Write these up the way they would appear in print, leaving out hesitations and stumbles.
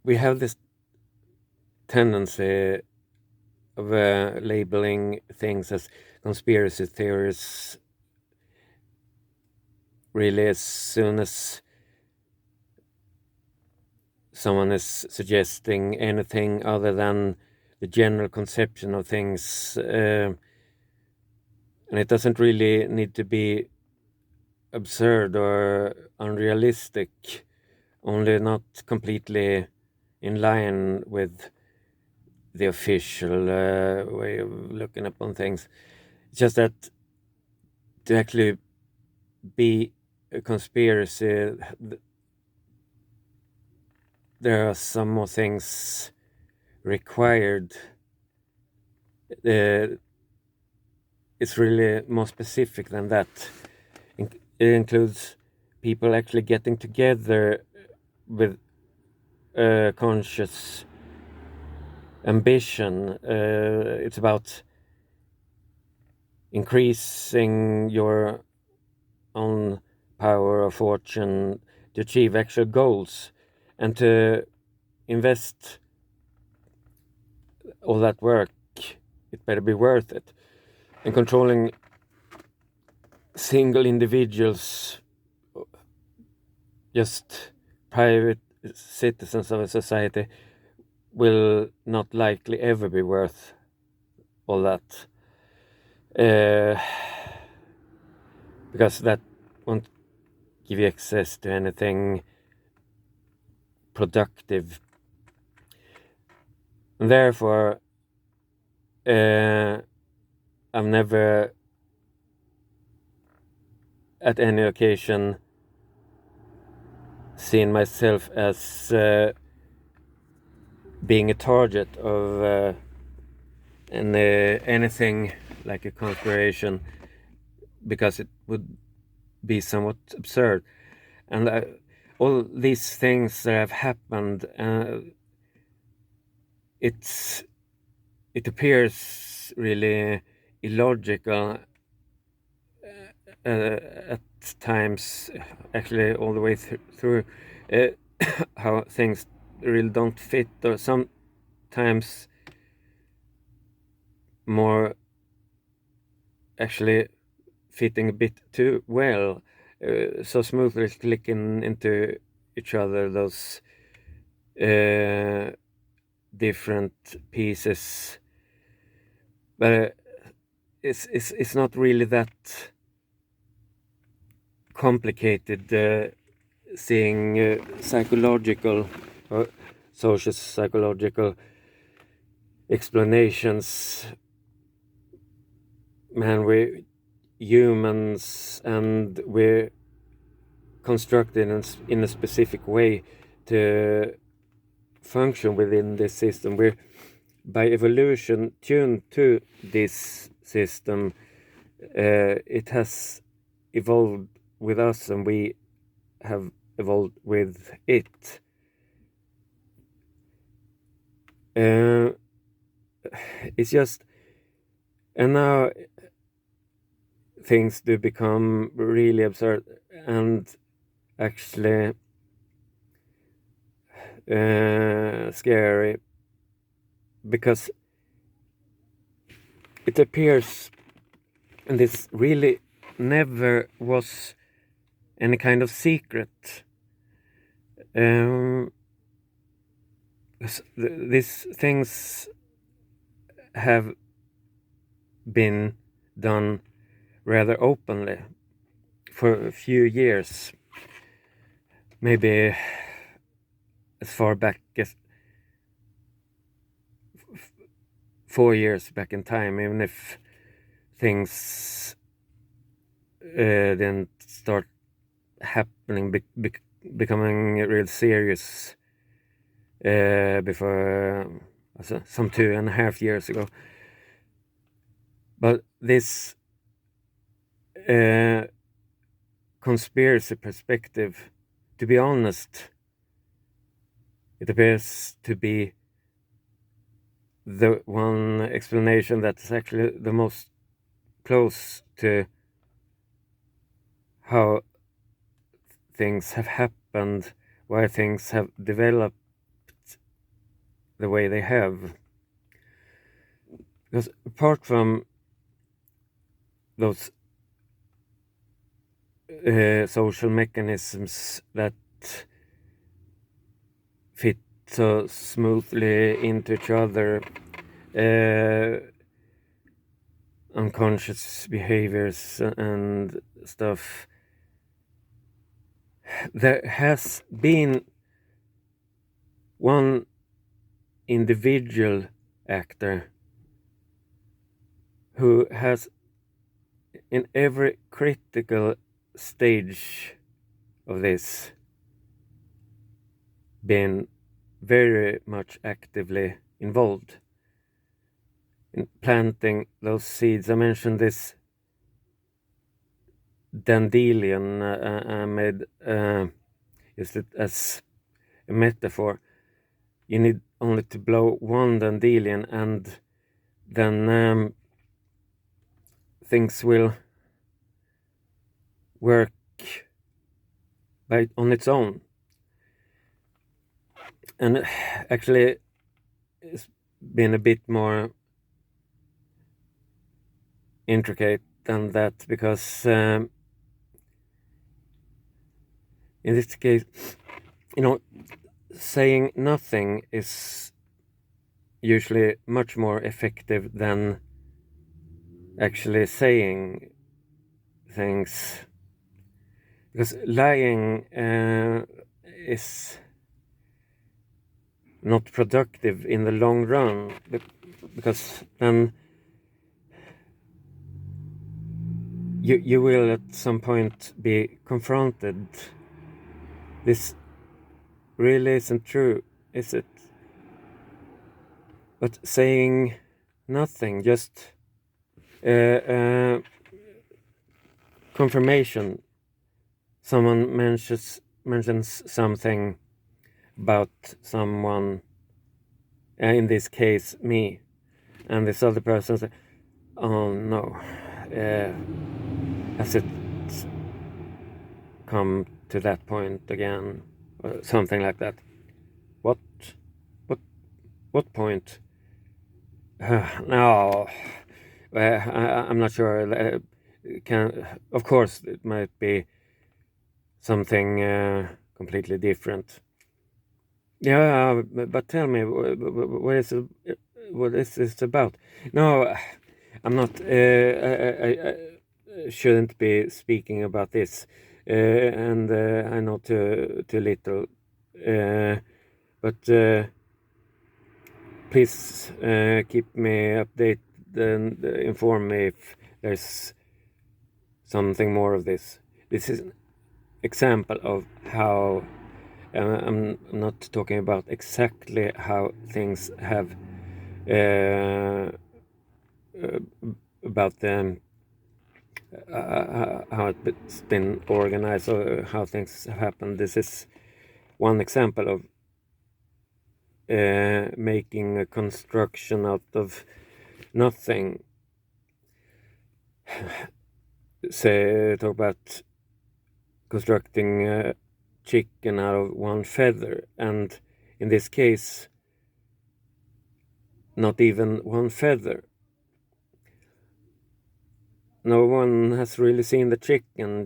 we have this tendency of labeling things as conspiracy theories really as soon as someone is suggesting anything other than the general conception of things, and it doesn't really need to be absurd or unrealistic, only not completely in line with the official way of looking upon things. It's just that to actually be a conspiracy, there are some more things required. It's really more specific than that. It includes people actually getting together with a conscious ambition. It's about increasing your own power or fortune to achieve actual goals, and to invest all that work, it better be worth it. And controlling single individuals, just private citizens of a society, will not likely ever be worth all that, because that won't give you access to anything productive. And therefore, I've never at any occasion seen myself as being a target of anything like a conspiration, because it would be somewhat absurd. And all these things that have happened, it appears really illogical at times, actually all the way through, how things really don't fit, or sometimes more actually fitting a bit too well, so smoothly clicking into each other, those different pieces. But it's not really that complicated, seeing psychological or social psychological explanations. Man, we're humans, and we're constructed in a specific way to function within this system. We're by evolution tuned to this system. It has evolved with us, and we have evolved with it. It's just, and now things do become really absurd and actually scary, because it appears, and this really never was any kind of secret. These things have been done rather openly for a few years, maybe as far back as 4 years back in time, even if things didn't start happening, becoming real serious before some 2.5 years ago. But this conspiracy perspective, to be honest, it appears to be the one explanation that's actually the most close to how things have happened, why things have developed the way they have. Because apart from those social mechanisms that fit so smoothly into each other, unconscious behaviors and stuff, there has been one individual actor who has, in every critical stage of this, been very much actively involved in planting those seeds. I mentioned this dandelion. I made used it as a metaphor. You need only to blow one dandelion, and then things will work on its own. And actually, it's been a bit more intricate than that, because in this case, saying nothing is usually much more effective than actually saying things, because lying is not productive in the long run, because then you will at some point be confronted. This really isn't true, is it? But saying nothing, just confirmation. Someone mentions something about someone, in this case me, and this other person says, "Oh no, has it come to that point again?" Or something like that. What point? No, I'm not sure. Of course, it might be something completely different. Yeah, but tell me, what is this about? No, I'm not. I shouldn't be speaking about this, and I know too little. But please keep me updated and inform me if there's something more of this. This is an example of how I'm not talking about exactly how things have about them, how it's been organized or how things have happened. This is one example of making a construction out of nothing. Say, talk about constructing a chicken out of one feather, and in this case, not even one feather. No one has really seen the chicken,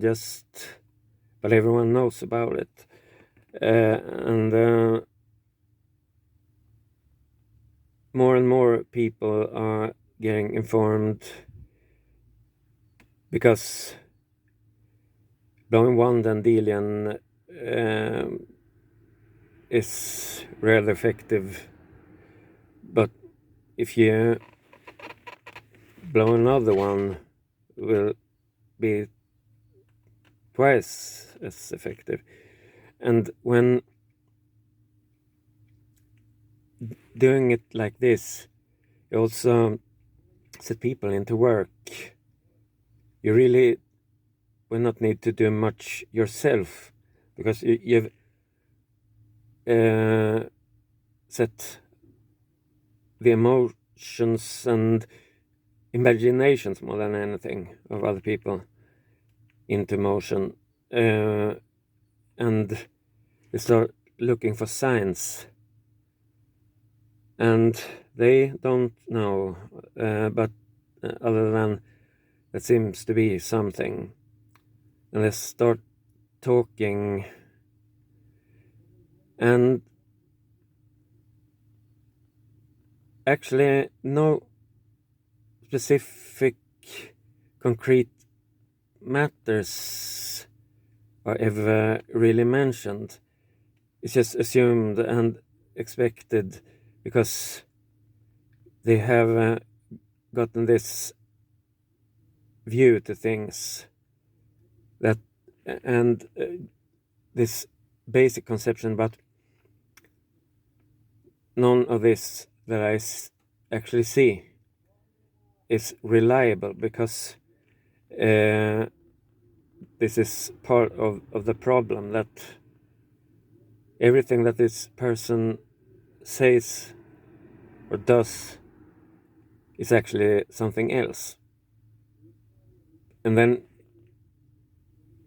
but everyone knows about it. And more and more people are getting informed, because blowing one dandelion is rather effective, but if you blow another one, will be twice as effective. And when doing it like this, you also set people into work. You really will not need to do much yourself, because you've set the emotions and imaginations, more than anything, of other people into motion, and they start looking for signs and they don't know, but other than that seems to be something, and they start talking, and actually no specific concrete matters are ever really mentioned. It's just assumed and expected because they have gotten this view to things that, and this basic conception, but none of this that I actually see is reliable, because this is part of the problem, that everything that this person says or does is actually something else. And then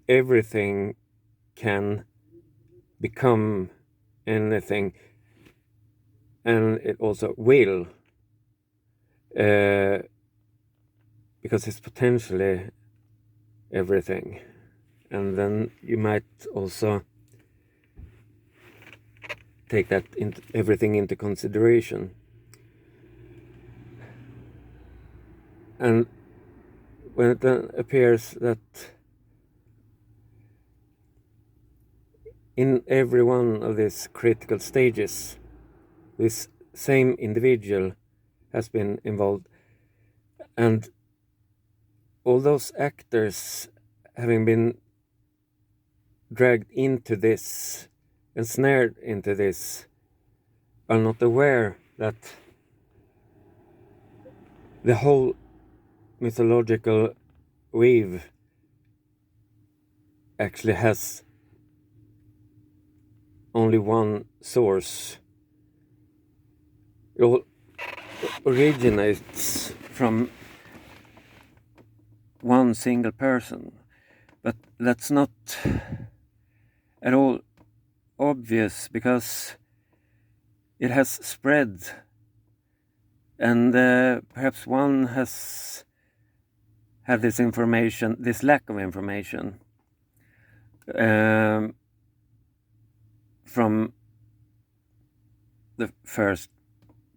everything can become anything, and it also will, because it's potentially everything. And then you might also take that everything into consideration. And when it then appears that in every one of these critical stages, this same individual has been involved, and all those actors having been dragged into this, ensnared into this, are not aware that the whole mythological weave actually has only one source. It all originates from one single person, but that's not at all obvious, because it has spread, and perhaps one has had this information, this lack of information, from the first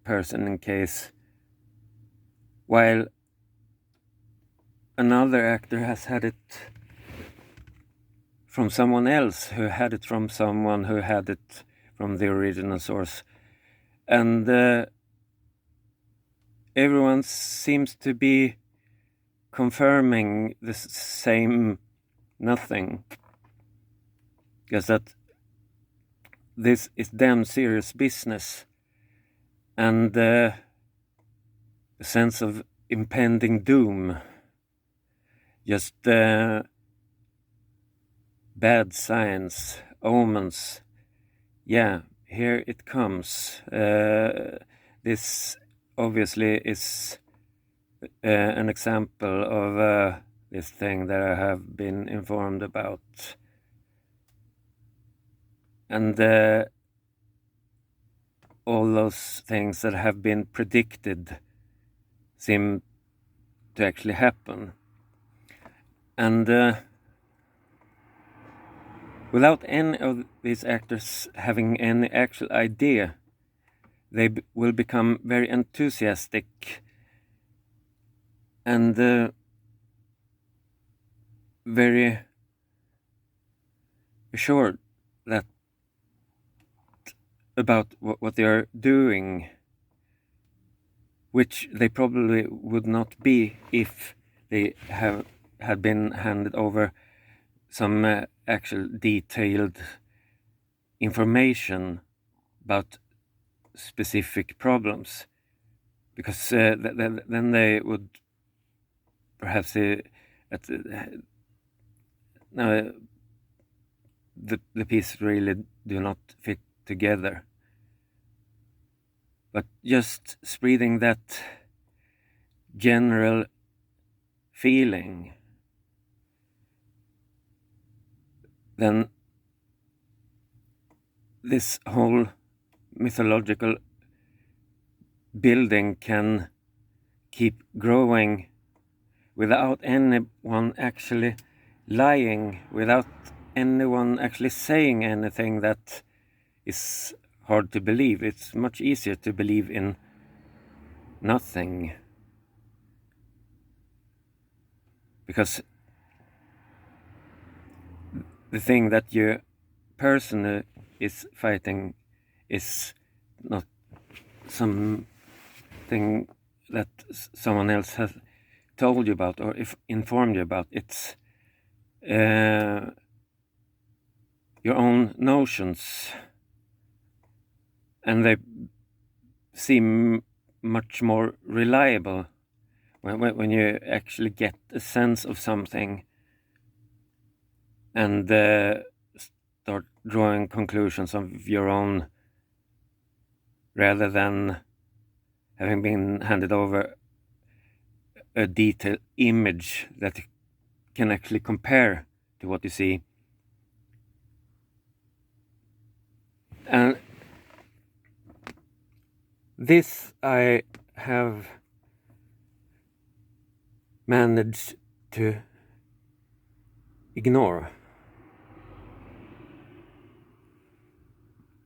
person in case, while another actor has had it from someone else who had it from someone who had it from the original source. And everyone seems to be confirming the same nothing, because that this is damn serious business, and a sense of impending doom, just bad signs, omens. Yeah, here it comes. This obviously is an example of this thing that I have been informed about. And all those things that have been predicted seem to actually happen. And without any of these actors having any actual idea, they will become very enthusiastic and very assured that about what they are doing, which they probably would not be if they had been handed over some actual detailed information about specific problems, because then they would perhaps no, the pieces really do not fit together. But just spreading that general feeling, then this whole mythological building can keep growing without anyone actually lying, without anyone actually saying anything that is hard to believe. It's much easier to believe in nothing, because the thing that your person is fighting is not something that someone else has told you about or if informed you about. It's your own notions, and they seem much more reliable when you actually get a sense of something and start drawing conclusions of your own, rather than having been handed over a detailed image that you can actually compare to what you see. And this I have managed to ignore.